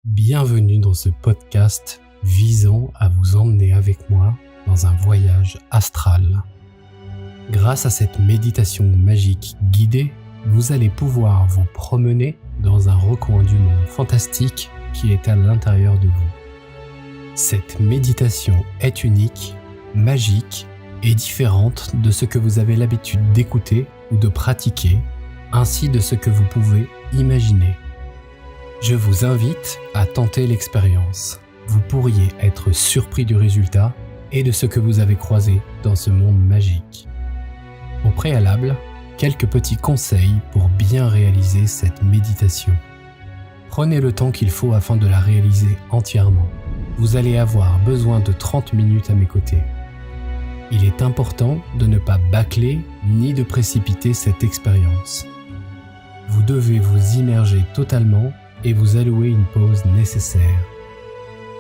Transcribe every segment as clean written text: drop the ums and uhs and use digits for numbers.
Bienvenue dans ce podcast visant à vous emmener avec moi dans un voyage astral. Grâce à cette méditation magique guidée, vous allez pouvoir vous promener dans un recoin du monde fantastique qui est à l'intérieur de vous. Cette méditation est unique, magique et différente de ce que vous avez l'habitude d'écouter ou de pratiquer, ainsi de ce que vous pouvez imaginer. Je vous invite à tenter l'expérience. Vous pourriez être surpris du résultat et de ce que vous avez croisé dans ce monde magique. Au préalable, quelques petits conseils pour bien réaliser cette méditation. Prenez le temps qu'il faut afin de la réaliser entièrement. Vous allez avoir besoin de 30 minutes à mes côtés. Il est important de ne pas bâcler ni de précipiter cette expérience. Vous devez vous immerger totalement et vous allouer une pause nécessaire.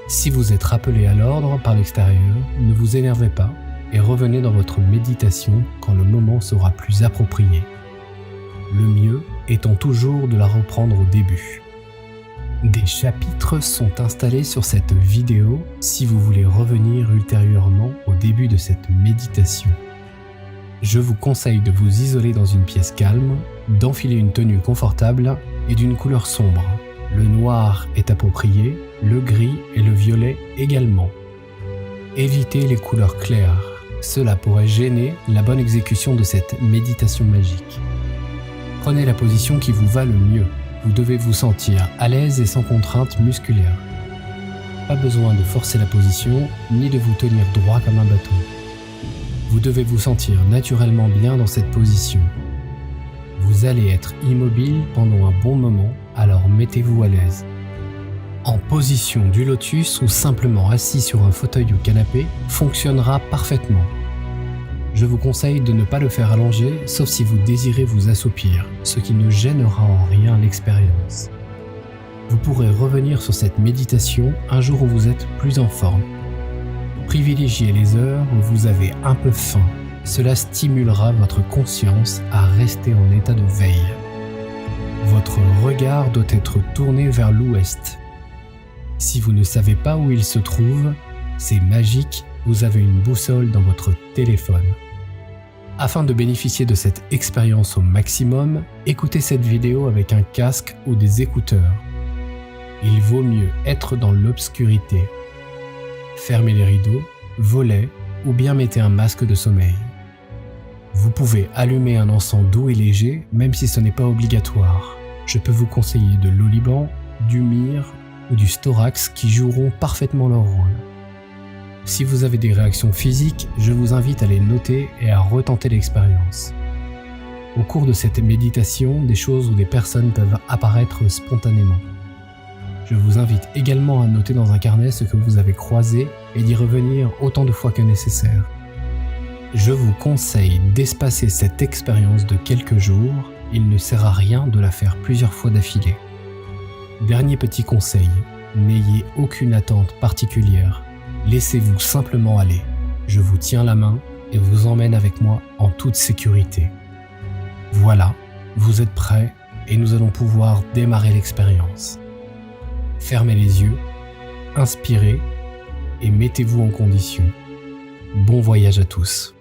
Si vous êtes rappelé à l'ordre par l'extérieur, ne vous énervez pas et revenez dans votre méditation quand le moment sera plus approprié. Le mieux étant toujours de la reprendre au début. Des chapitres sont installés sur cette vidéo si vous voulez revenir ultérieurement au début de cette méditation. Je vous conseille de vous isoler dans une pièce calme, d'enfiler une tenue confortable et d'une couleur sombre. Le noir est approprié, le gris et le violet également. Évitez les couleurs claires, cela pourrait gêner la bonne exécution de cette méditation magique. Prenez la position qui vous va le mieux. Vous devez vous sentir à l'aise et sans contrainte musculaire. Pas besoin de forcer la position, ni de vous tenir droit comme un bâton. Vous devez vous sentir naturellement bien dans cette position. Vous allez être immobile pendant un bon moment, alors mettez-vous à l'aise. En position du lotus ou simplement assis sur un fauteuil ou canapé fonctionnera parfaitement. Je vous conseille de ne pas le faire allonger, sauf si vous désirez vous assoupir, ce qui ne gênera en rien l'expérience. Vous pourrez revenir sur cette méditation un jour où vous êtes plus en forme. Privilégiez les heures où vous avez un peu faim. Cela stimulera votre conscience à rester en état de veille. Votre regard doit être tourné vers l'ouest. Si vous ne savez pas où il se trouve, c'est magique, vous avez une boussole dans votre téléphone. Afin de bénéficier de cette expérience au maximum, écoutez cette vidéo avec un casque ou des écouteurs. Il vaut mieux être dans l'obscurité. Fermez les rideaux, volets ou bien mettez un masque de sommeil. Vous pouvez allumer un encens doux et léger, même si ce n'est pas obligatoire. Je peux vous conseiller de l'oliban, du myrrhe ou du storax qui joueront parfaitement leur rôle. Si vous avez des réactions physiques, je vous invite à les noter et à retenter l'expérience. Au cours de cette méditation, des choses ou des personnes peuvent apparaître spontanément. Je vous invite également à noter dans un carnet ce que vous avez croisé et d'y revenir autant de fois que nécessaire. Je vous conseille d'espacer cette expérience de quelques jours, il ne sert à rien de la faire plusieurs fois d'affilée. Dernier petit conseil, n'ayez aucune attente particulière, laissez-vous simplement aller. Je vous tiens la main et vous emmène avec moi en toute sécurité. Voilà, vous êtes prêts et nous allons pouvoir démarrer l'expérience. Fermez les yeux, inspirez et mettez-vous en condition. Bon voyage à tous.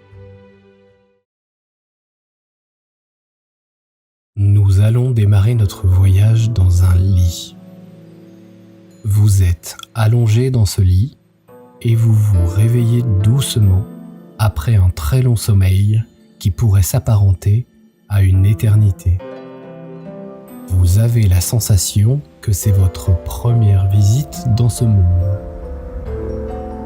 Nous allons démarrer notre voyage dans un lit. Vous êtes allongé dans ce lit et vous vous réveillez doucement après un très long sommeil qui pourrait s'apparenter à une éternité. Vous avez la sensation que c'est votre première visite dans ce monde.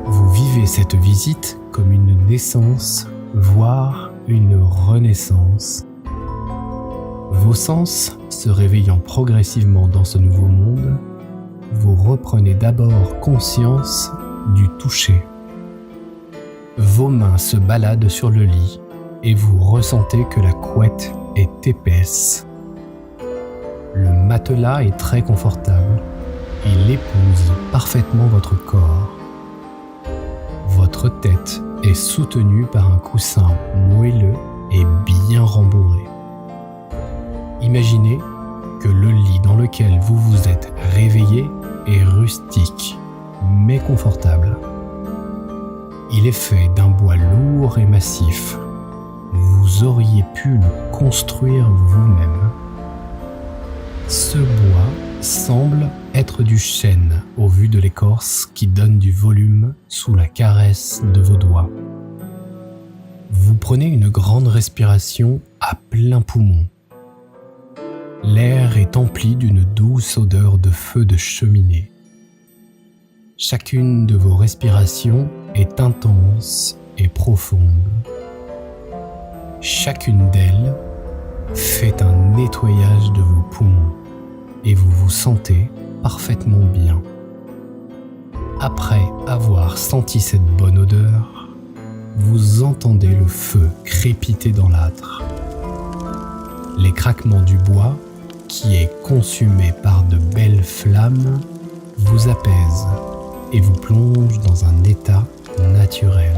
Vous vivez cette visite comme une naissance, voire une renaissance. Vos sens se réveillant progressivement dans ce nouveau monde, vous reprenez d'abord conscience du toucher. Vos mains se baladent sur le lit et vous ressentez que la couette est épaisse. Le matelas est très confortable. Il épouse parfaitement votre corps. Votre tête est soutenue par un coussin moelleux et bien rembourré. Imaginez que le lit dans lequel vous vous êtes réveillé est mais confortable. Il est fait d'un bois lourd et massif. Vous auriez pu le construire vous-même. Ce bois semble être du chêne au vu de l'écorce qui donne du volume sous la caresse de vos doigts. Vous prenez une grande respiration à plein poumon. L'air est empli d'une douce odeur de feu de cheminée. Chacune de vos respirations est intense et profonde. Chacune d'elles fait un nettoyage de vos poumons et vous vous sentez parfaitement bien. Après avoir senti cette bonne odeur, vous entendez le feu crépiter dans l'âtre. Les craquements du bois, qui est consumé par de belles flammes, vous apaisent et vous plongent dans un état naturel.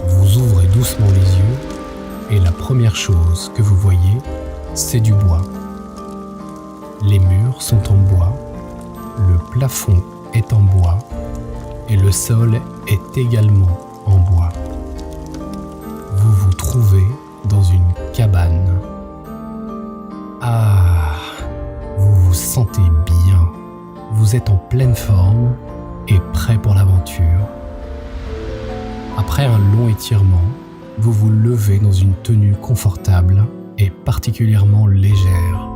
Vous ouvrez doucement les yeux et la première chose que vous voyez, c'est du bois. Les murs sont en bois, le plafond est en bois et le sol est également en bois. Vous vous trouvez dans une cabane. Ah, vous vous sentez bien. Vous êtes en pleine forme et prêt pour l'aventure. Après un long étirement, vous vous levez dans une tenue confortable et particulièrement légère.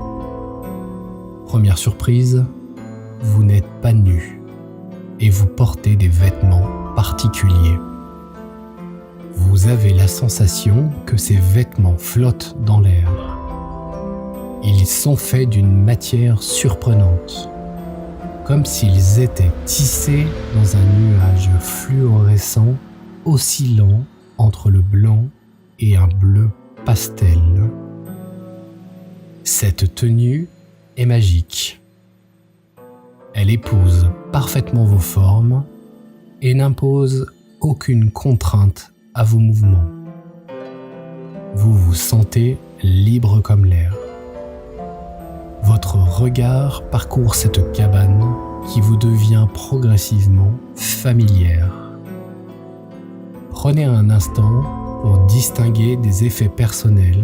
Première surprise, vous n'êtes pas nu et vous portez des vêtements particuliers. Vous avez la sensation que ces vêtements flottent dans l'air. Ils sont faits d'une matière surprenante, comme s'ils étaient tissés dans un nuage fluorescent oscillant entre le blanc et un bleu pastel. Cette tenue est magique. Elle épouse parfaitement vos formes et n'impose aucune contrainte à vos mouvements. Vous vous sentez libre comme l'air. Votre regard parcourt cette cabane qui vous devient progressivement familière. Prenez un instant pour distinguer des effets personnels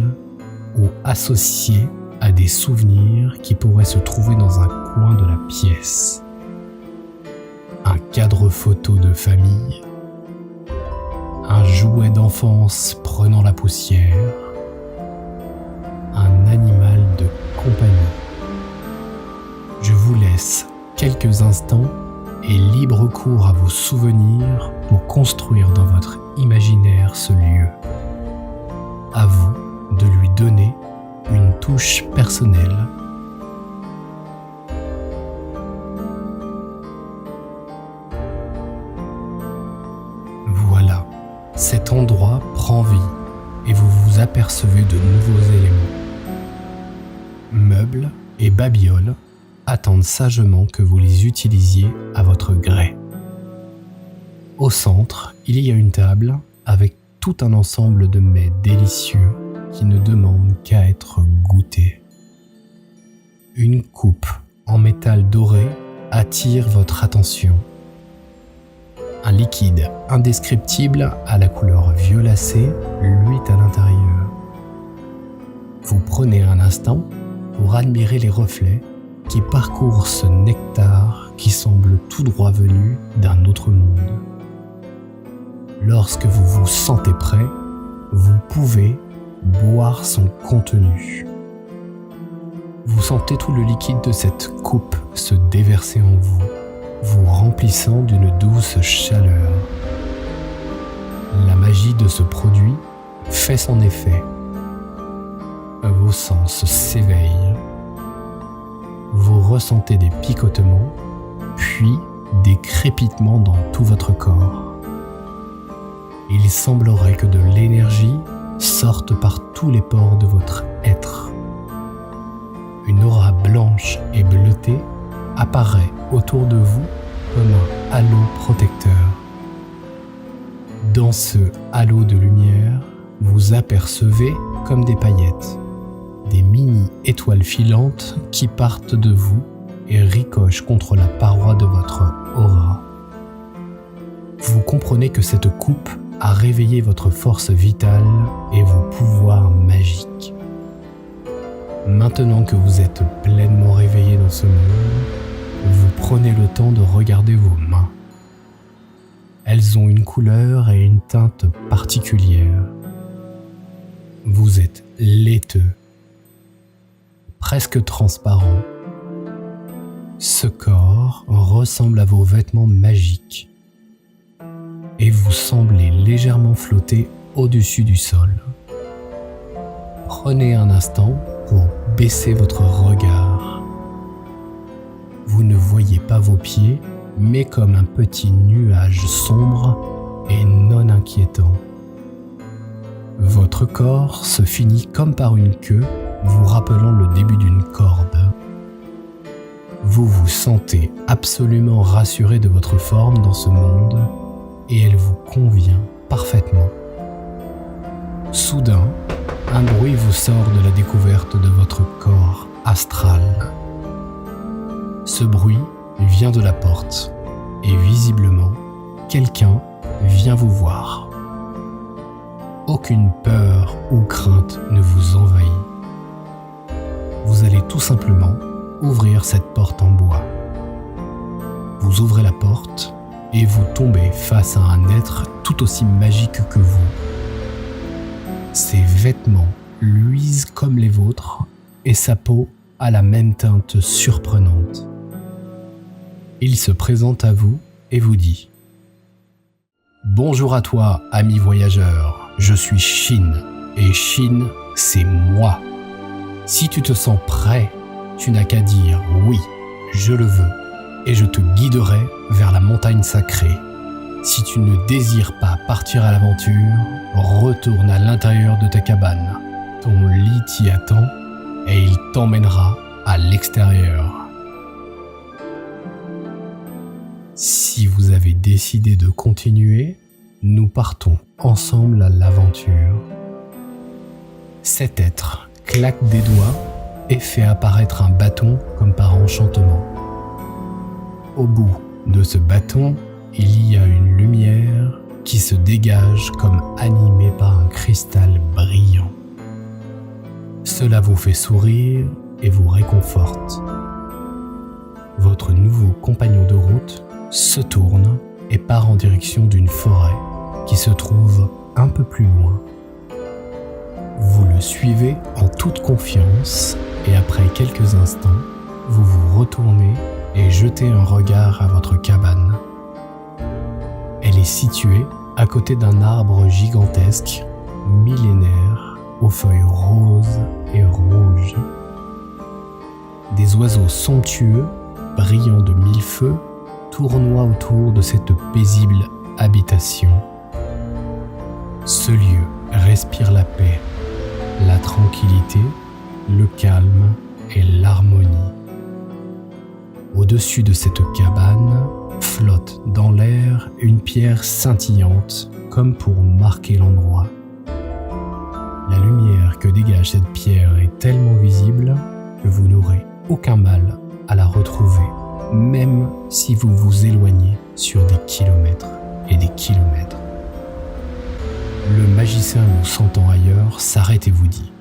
ou associés à des souvenirs qui pourraient se trouver dans un coin de la pièce. Un cadre photo de famille, un jouet d'enfance prenant la poussière, un animal de compagnie. Je vous laisse quelques instants et libre cours à vos souvenirs pour construire dans votre imaginaire ce lieu. À vous de lui donner une touche personnelle. Voilà, cet endroit prend vie et vous vous apercevez de nouveaux éléments. Meubles et babioles attendent sagement que vous les utilisiez à votre gré. Au centre, il y a une table avec tout un ensemble de mets délicieux qui ne demandent qu'à être goûtés. Une coupe en métal doré attire votre attention. Un liquide indescriptible à la couleur violacée luit à l'intérieur. Vous prenez un instant pour admirer les reflets qui parcourent ce nectar qui semble tout droit venu d'un autre monde. Lorsque vous vous sentez prêt, vous pouvez boire son contenu. Vous sentez tout le liquide de cette coupe se déverser en vous, vous remplissant d'une douce chaleur. La magie de ce produit fait son effet. Vos sens s'éveillent. Vous ressentez des picotements, puis des crépitements dans tout votre corps. Il semblerait que de l'énergie sorte par tous les pores de votre être. Une aura blanche et bleutée apparaît autour de vous comme un halo protecteur. Dans ce halo de lumière, vous apercevez comme des paillettes, des mini-étoiles filantes qui partent de vous et ricochent contre la paroi de votre aura. comprenez que cette coupe a réveillé votre force vitale et vos pouvoirs magiques. Maintenant que vous êtes pleinement réveillé dans ce monde, vous prenez le temps de regarder vos mains. Elles ont une couleur et une teinte particulières. Vous êtes laiteux, presque transparent. Ce corps ressemble à vos vêtements magiques et vous semblez légèrement flotter au-dessus du sol. Prenez un instant pour baisser votre regard. Vous ne voyez pas vos pieds, mais comme un petit nuage sombre et non inquiétant. Votre corps se finit comme par une queue, vous rappelant le début d'une corde. Vous vous sentez absolument rassuré de votre forme dans ce monde et elle vous convient parfaitement. Soudain, un bruit vous sort de la découverte de votre corps astral. Ce bruit vient de la porte et visiblement, quelqu'un vient vous voir. Aucune peur ou crainte ne vous envahit. Vous allez tout simplement ouvrir cette porte en bois. Vous ouvrez la porte et vous tombez face à un être tout aussi magique que vous. Ses vêtements luisent comme les vôtres et sa peau a la même teinte surprenante. Il se présente à vous et vous dit « Bonjour à toi, ami voyageur, je suis Shin, et Shin, c'est moi. Si tu te sens prêt, tu n'as qu'à dire « oui, je le veux » et je te guiderai vers la montagne sacrée. Si tu ne désires pas partir à l'aventure, retourne à l'intérieur de ta cabane. Ton lit t'y attend et il t'emmènera à l'extérieur. Si vous avez décidé de continuer, nous partons ensemble à l'aventure. Cet être claque des doigts et fait apparaître un bâton comme par enchantement. Au bout de ce bâton, il y a une lumière qui se dégage comme animée par un cristal brillant. Cela vous fait sourire et vous réconforte. Votre nouveau compagnon de route se tourne et part en direction d'une forêt qui se trouve un peu plus loin. Vous le suivez en toute confiance et après quelques instants, vous vous retournez et jetez un regard à votre cabane. Elle est située à côté d'un arbre gigantesque, millénaire, aux feuilles roses et rouges. Des oiseaux somptueux, brillants de mille feux, tournoient autour de cette paisible habitation. Ce lieu respire la paix, la tranquillité, le calme et l'harmonie. Au-dessus de cette cabane, flotte dans l'air une pierre scintillante comme pour marquer l'endroit. La lumière que dégage cette pierre est tellement visible que vous n'aurez aucun mal à la retrouver, même si vous vous éloignez sur des kilomètres et des kilomètres. Le magicien vous sentant ailleurs s'arrête et vous dit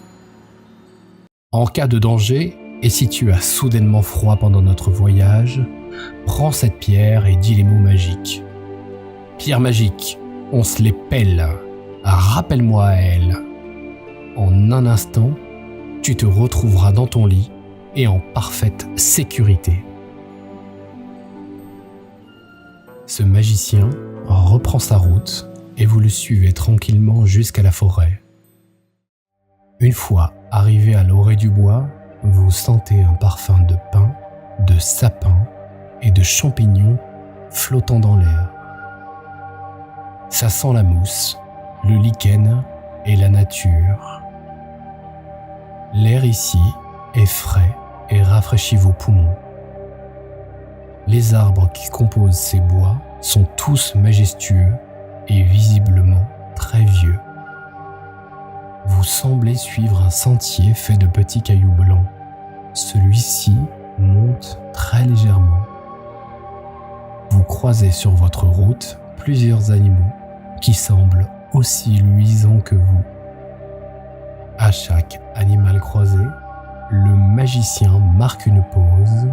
« En cas de danger, et si tu as soudainement froid pendant notre voyage, prends cette pierre et dis les mots magiques. Pierre magique, on se les pèle, rappelle-moi à elle. En un instant, tu te retrouveras dans ton lit et en parfaite sécurité. » Ce magicien reprend sa route et vous le suivez tranquillement jusqu'à la forêt. Une fois arrivé à l'orée du bois, vous sentez un parfum de pin, de sapin et de champignons flottant dans l'air. Ça sent la mousse, le lichen et la nature. L'air ici est frais et rafraîchit vos poumons. Les arbres qui composent ces bois sont tous majestueux et visiblement très vieux. Vous semblez suivre un sentier fait de petits cailloux blancs. Celui-ci monte très légèrement. Vous croisez sur votre route plusieurs animaux qui semblent aussi luisants que vous. À chaque animal croisé, le magicien marque une pause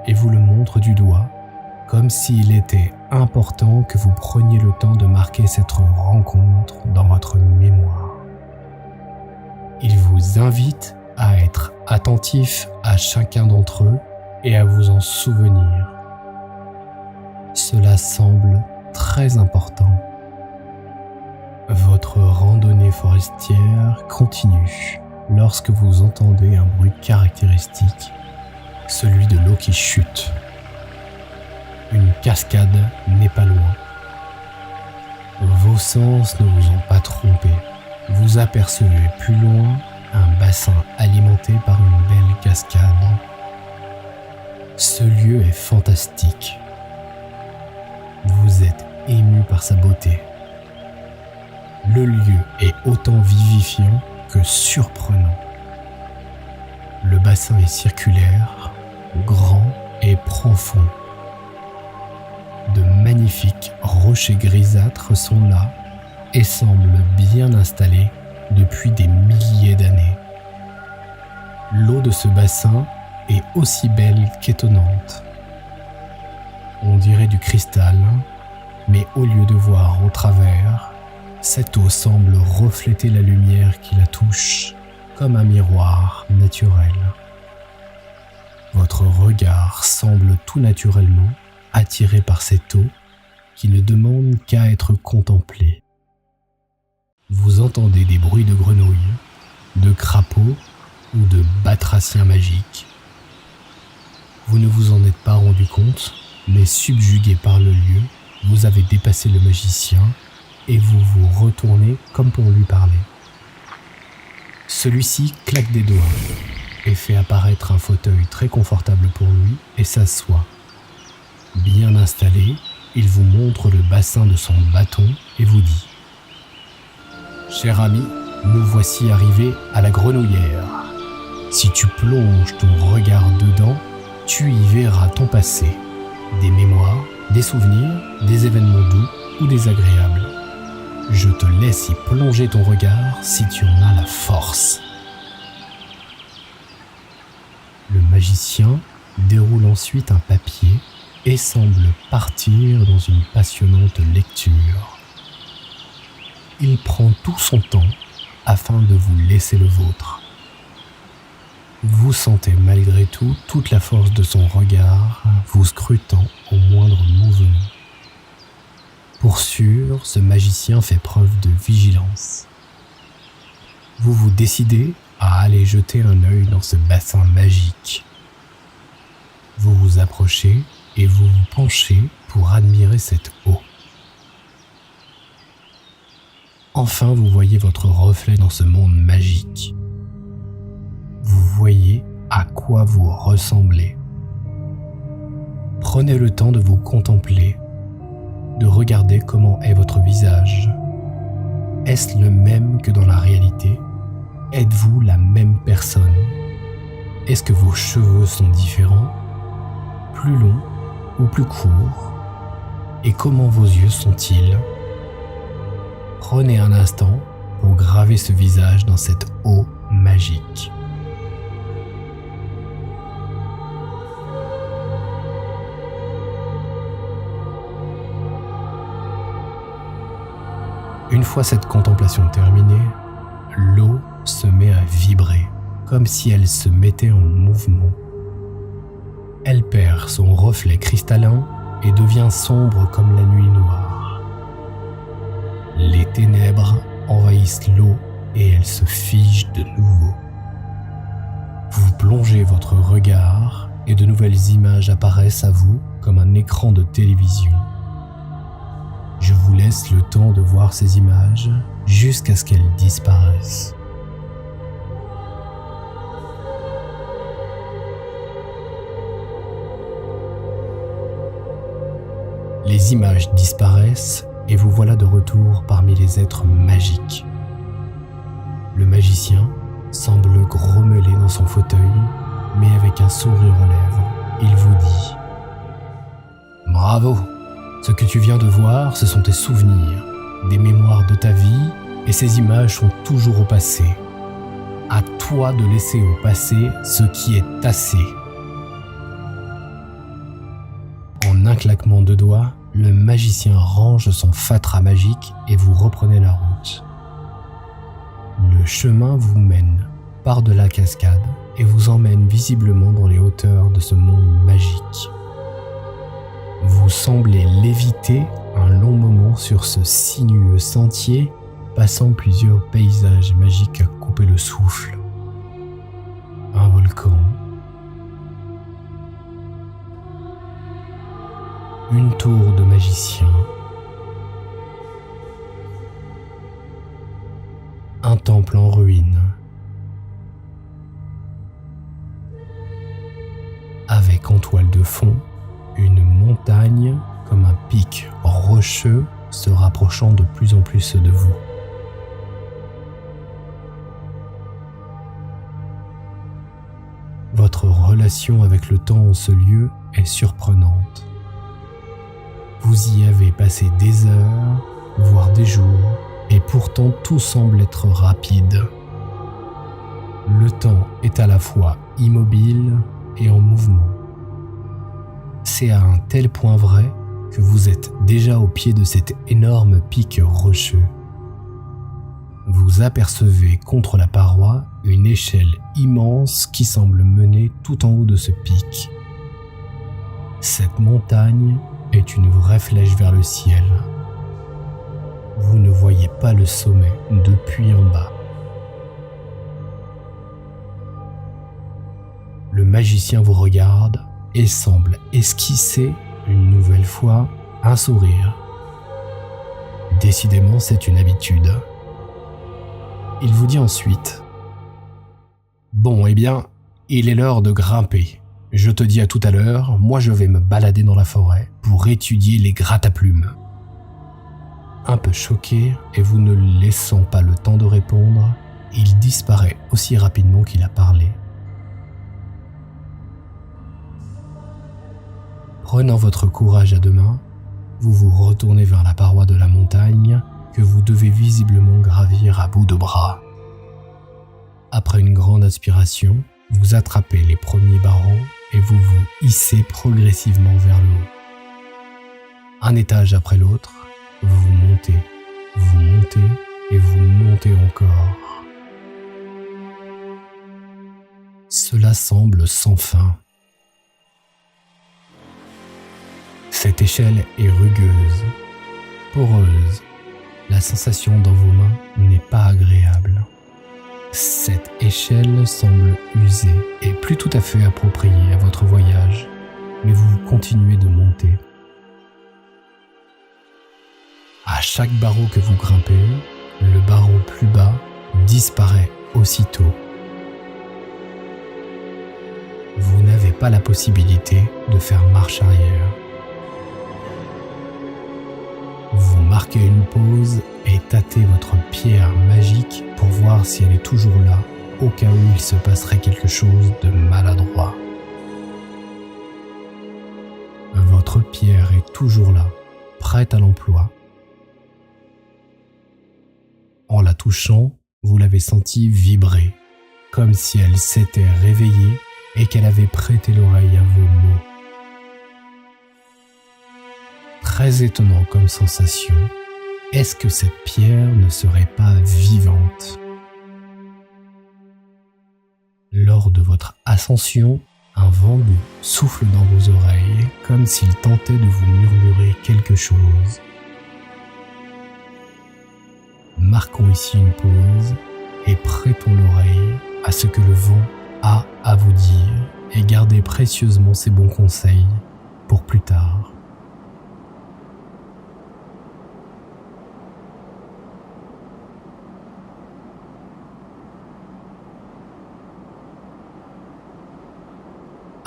et vous le montre du doigt, comme s'il était important que vous preniez le temps de marquer cette rencontre dans votre mémoire. Il vous invite à être attentif à chacun d'entre eux et à vous en souvenir. Cela semble très important. Votre randonnée forestière continue lorsque vous entendez un bruit caractéristique, celui de l'eau qui chute. Une cascade n'est pas loin. Vos sens ne vous ont pas trompé. Vous apercevez plus loin un bassin alimenté par une belle cascade. Ce lieu est fantastique. Vous êtes ému par sa beauté. Le lieu est autant vivifiant que surprenant. Le bassin est circulaire, grand et profond. De magnifiques rochers grisâtres sont là et semblent bien installés depuis des milliers d'années. L'eau de ce bassin est aussi belle qu'étonnante. On dirait du cristal, mais au lieu de voir au travers, cette eau semble refléter la lumière qui la touche, comme un miroir naturel. Votre regard semble tout naturellement attiré par cette eau qui ne demande qu'à être contemplée. Vous entendez des bruits de grenouilles, de crapauds ou de batraciens magiques. Vous ne vous en êtes pas rendu compte, mais subjugué par le lieu, vous avez dépassé le magicien et vous vous retournez comme pour lui parler. Celui-ci claque des doigts et fait apparaître un fauteuil très confortable pour lui et s'assoit. Bien installé, il vous montre le bassin de son bâton et vous dit « Cher ami, nous voici arrivés à la grenouillère. Si tu plonges ton regard dedans, tu y verras ton passé, des mémoires, des souvenirs, des événements doux ou désagréables. Je te laisse y plonger ton regard si tu en as la force. » Le magicien déroule ensuite un papier et semble partir dans une passionnante lecture. Il prend tout son temps afin de vous laisser le vôtre. Vous sentez malgré tout toute la force de son regard vous scrutant au moindre mouvement. Pour sûr, ce magicien fait preuve de vigilance. Vous vous décidez à aller jeter un œil dans ce bassin magique. Vous vous approchez et vous vous penchez pour admirer cette eau. Enfin, vous voyez votre reflet dans ce monde magique. Vous voyez à quoi vous ressemblez. Prenez le temps de vous contempler, de regarder comment est votre visage. Est-ce le même que dans la réalité ? Êtes-vous la même personne ? Est-ce que vos cheveux sont différents, plus longs ou plus courts ? Et comment vos yeux sont-ils ? Prenez un instant pour graver ce visage dans cette eau magique. Une fois cette contemplation terminée, l'eau se met à vibrer, comme si elle se mettait en mouvement. Elle perd son reflet cristallin et devient sombre comme la nuit noire. Les ténèbres envahissent l'eau et elle se fige de nouveau. Vous plongez votre regard et de nouvelles images apparaissent à vous comme un écran de télévision. Je vous laisse le temps de voir ces images jusqu'à ce qu'elles disparaissent. Les images disparaissent et vous voilà de retour parmi les êtres magiques. Le magicien semble grommeler dans son fauteuil, mais avec un sourire aux lèvres, il vous dit « Bravo, Ce que tu viens de voir, ce sont tes souvenirs, des mémoires de ta vie, et ces images sont toujours au passé. À toi de laisser au passé ce qui est assez. En un claquement de doigts, le magicien range son fatras magique et vous reprenez la route. Le chemin vous mène par de la cascade et vous emmène visiblement dans les hauteurs de ce monde magique. Vous semblez léviter un long moment sur ce sinueux sentier, passant plusieurs paysages magiques à couper le souffle. Un volcan, une tour de magicien, un temple en ruine, avec en toile de fond une montagne comme un pic rocheux se rapprochant de plus en plus de vous. Votre relation avec le temps en ce lieu est surprenante. Vous y avez passé des heures, voire des jours, et pourtant tout semble être rapide. Le temps est à la fois immobile et en mouvement. C'est à un tel point vrai que vous êtes déjà au pied de cet énorme pic rocheux. Vous apercevez contre la paroi une échelle immense qui semble mener tout en haut de ce pic. Cette montagne est une vraie flèche vers le ciel. Vous ne voyez pas le sommet depuis en bas. Le magicien vous regarde et semble esquisser une nouvelle fois un sourire. Décidément, c'est une habitude. Il vous dit ensuite : « Bon, eh bien, il est l'heure de grimper. Je te dis à tout à l'heure, moi je vais me balader dans la forêt pour étudier les gratte-à-plumes. » Un peu choqué et vous ne laissant pas le temps de répondre, il disparaît aussi rapidement qu'il a parlé. Prenant votre courage à deux mains, vous vous retournez vers la paroi de la montagne que vous devez visiblement gravir à bout de bras. Après une grande aspiration, vous attrapez les premiers barreaux et vous vous hissez progressivement vers le haut. Un étage après l'autre, vous montez et vous montez encore. Cela semble sans fin. Cette échelle est rugueuse, poreuse. La sensation dans vos mains n'est pas agréable. Cette échelle semble usée et plus tout à fait appropriée à votre voyage, mais vous continuez de monter. À chaque barreau que vous grimpez, le barreau plus bas disparaît aussitôt. Vous n'avez pas la possibilité de faire marche arrière. Vous marquez une pause et tâtez votre pierre magique pour voir si elle est toujours là, au cas où il se passerait quelque chose de maladroit. Votre pierre est toujours là, prête à l'emploi. En la touchant, vous l'avez sentie vibrer, comme si elle s'était réveillée et qu'elle avait prêté l'oreille à vos mots. Très étonnant comme sensation. Est-ce que cette pierre ne serait pas vivante ? Lors de votre ascension, un vent doux souffle dans vos oreilles comme s'il tentait de vous murmurer quelque chose. Marquons ici une pause et prêtons l'oreille à ce que le vent a à vous dire et gardez précieusement ses bons conseils pour plus tard.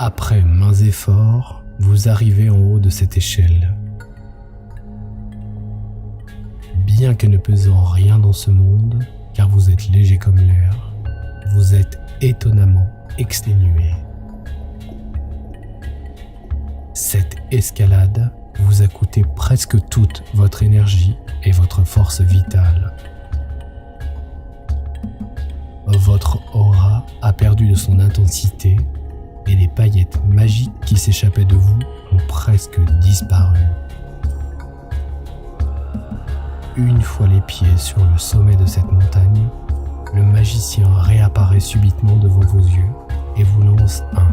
Après maints efforts, vous arrivez en haut de cette échelle. Bien que ne pesant rien dans ce monde, car vous êtes léger comme l'air, vous êtes étonnamment exténué. Cette escalade vous a coûté presque toute votre énergie et votre force vitale. Votre aura a perdu de son intensité et les paillettes magiques qui s'échappaient de vous ont presque disparu. Une fois les pieds sur le sommet de cette montagne, le magicien réapparaît subitement devant vos yeux et vous lance un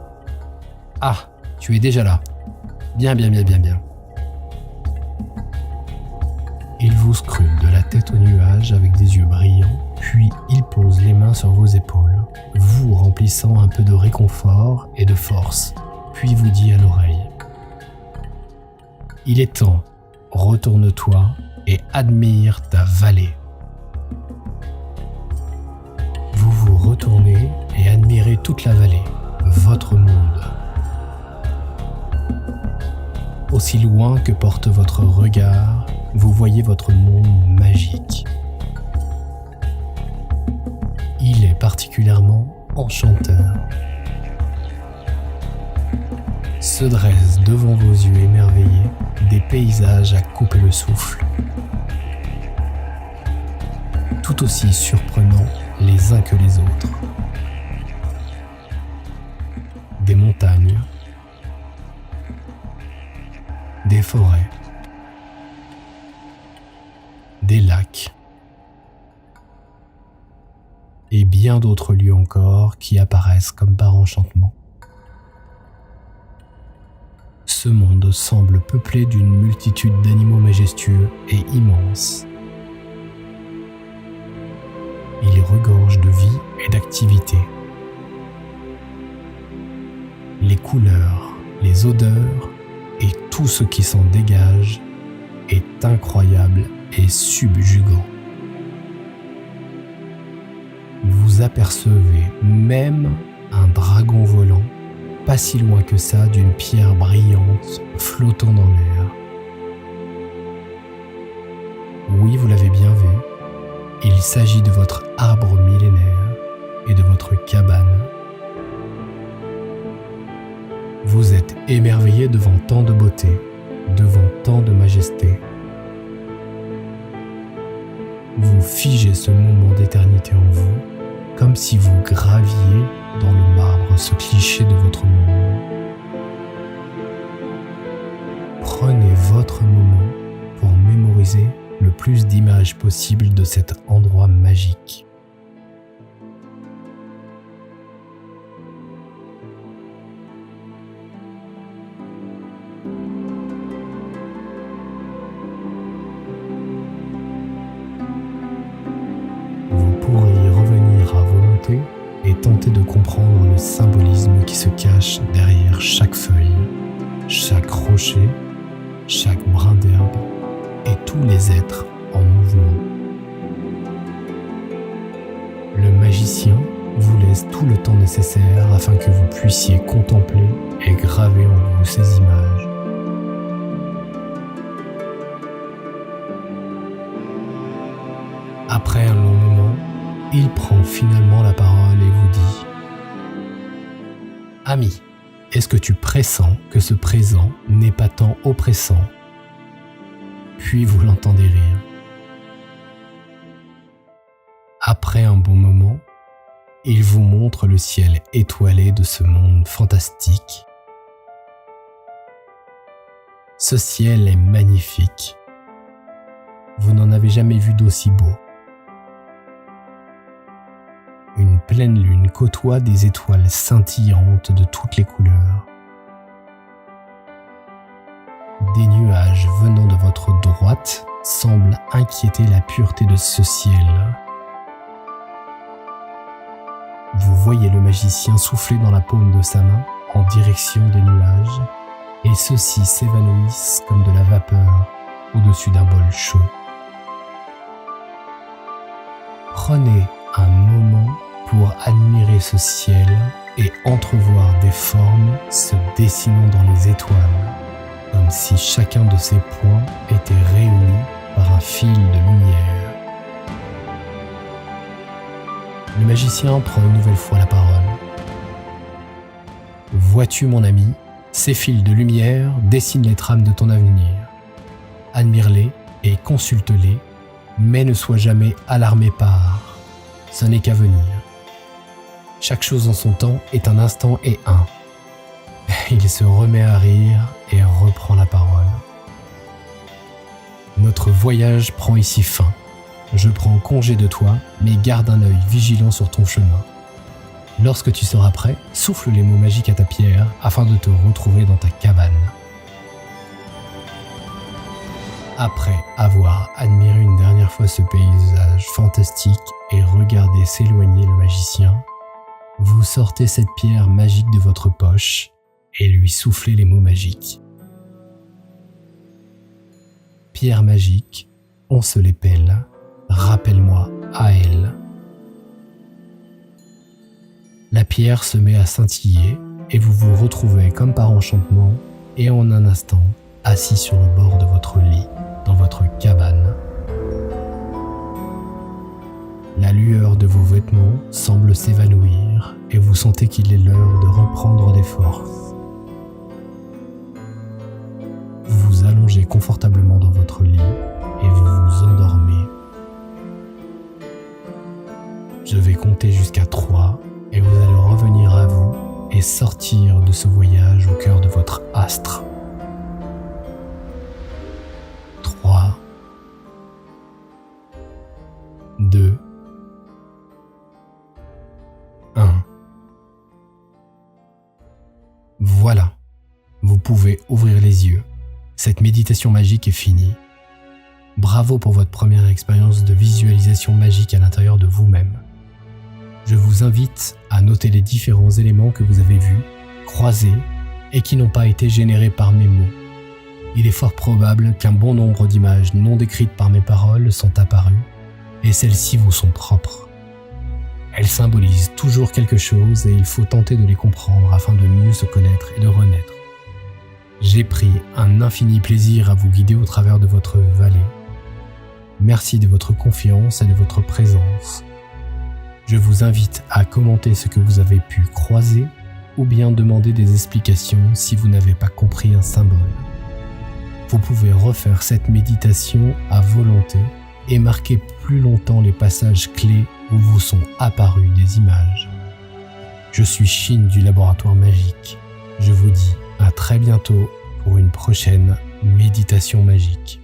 « Ah, tu es déjà là. Bien. » Il vous scrute de la tête aux nuages avec des yeux brillants, puis il pose les mains sur vos épaules, vous remplissant un peu de réconfort et de force, puis vous dit à l'oreille « Il est temps, retourne-toi et admire ta vallée. » Vous vous retournez et admirez toute la vallée, votre monde. Aussi loin que porte votre regard, vous voyez votre monde magique. Il est particulièrement enchanteur. Se dressent devant vos yeux émerveillés des paysages à couper le souffle. Tout aussi surprenants les uns que les autres. Des montagnes, des forêts, des lacs et bien d'autres lieux encore qui apparaissent comme par enchantement. Ce monde semble peuplé d'une multitude d'animaux majestueux et immenses. Il regorge de vie et d'activité. Les couleurs, les odeurs et tout ce qui s'en dégage est incroyable et subjugant. Vous apercevez même un dragon volant, pas si loin que ça d'une pierre brillante flottant dans l'air. Oui, vous l'avez bien vu, il s'agit de votre arbre millénaire et de votre cabane. Vous êtes émerveillé devant tant de beauté, devant tant de majesté. Vous figez ce moment d'éternité en vous, comme si vous graviez dans le marbre ce cliché de votre monde. Prenez votre moment pour mémoriser le plus d'images possibles de cet endroit magique. Vous pourrez y revenir à volonté et tenter de comprendre le symbolisme qui se cache derrière chaque feuille, chaque rocher, chaque brin d'herbe et tous les êtres en mouvement. Le magicien vous laisse tout le temps nécessaire afin que vous puissiez contempler et graver en vous ces images. Après un long moment, il prend finalement la parole et vous dit « Ami, est-ce que tu pressens que ce présent n'est pas tant oppressant ?» Puis vous l'entendez rire. Après un bon moment, il vous montre le ciel étoilé de ce monde fantastique. Ce ciel est magnifique. Vous n'en avez jamais vu d'aussi beau. Une pleine lune côtoie des étoiles scintillantes de toutes les couleurs. Des nuages venant de votre droite semblent inquiéter la pureté de ce ciel. Vous voyez le magicien souffler dans la paume de sa main en direction des nuages, et ceux-ci s'évanouissent comme de la vapeur au-dessus d'un bol chaud. Prenez un moment pour admirer ce ciel et entrevoir des formes se dessinant dans les étoiles, comme si chacun de ces points était réuni par un fil de lumière. Le magicien prend une nouvelle fois la parole. « Vois-tu, mon ami, Ces fils de lumière dessinent les trames de ton avenir. Admire-les et consulte-les, mais ne sois jamais alarmé par « ce n'est qu'à venir ». Chaque chose en son temps est un instant et un. Il se remet à rire et reprend la parole. Notre voyage prend ici fin. Je prends congé de toi, mais garde un œil vigilant sur ton chemin. Lorsque tu seras prêt, souffle les mots magiques à ta pierre afin de te retrouver dans ta cabane. Après avoir admiré une dernière fois ce paysage fantastique et regardé s'éloigner le magicien, vous sortez cette pierre magique de votre poche et lui soufflez les mots magiques. Pierre magique, on se les pèle, rappelle-moi à elle. La pierre se met à scintiller et vous vous retrouvez comme par enchantement et en un instant assis sur le bord de votre lit dans votre cabane. La lueur de vos vêtements semble s'évanouir et vous sentez qu'il est l'heure de reprendre des forces. Vous vous allongez confortablement dans votre lit et vous vous endormez. Je vais compter jusqu'à 3 et vous allez revenir à vous et sortir de ce voyage au cœur de votre astre. 3, 2, 1. Voilà, vous pouvez ouvrir les yeux. Cette méditation magique est finie. Bravo pour votre première expérience de visualisation magique à l'intérieur de vous-même. Je vous invite à noter les différents éléments que vous avez vus, croisés et qui n'ont pas été générés par mes mots. Il est fort probable qu'un bon nombre d'images non décrites par mes paroles sont apparues et celles-ci vous sont propres. Elles symbolisent toujours quelque chose et il faut tenter de les comprendre afin de mieux se connaître et de renaître. J'ai pris un infini plaisir à vous guider au travers de votre vallée. Merci de votre confiance et de votre présence. Je vous invite à commenter ce que vous avez pu croiser ou bien demander des explications si vous n'avez pas compris un symbole. Vous pouvez refaire cette méditation à volonté et marquer plus longtemps les passages clés où vous sont apparues des images. Je suis Shin du laboratoire magique. Je vous dis à très bientôt pour une prochaine méditation magique.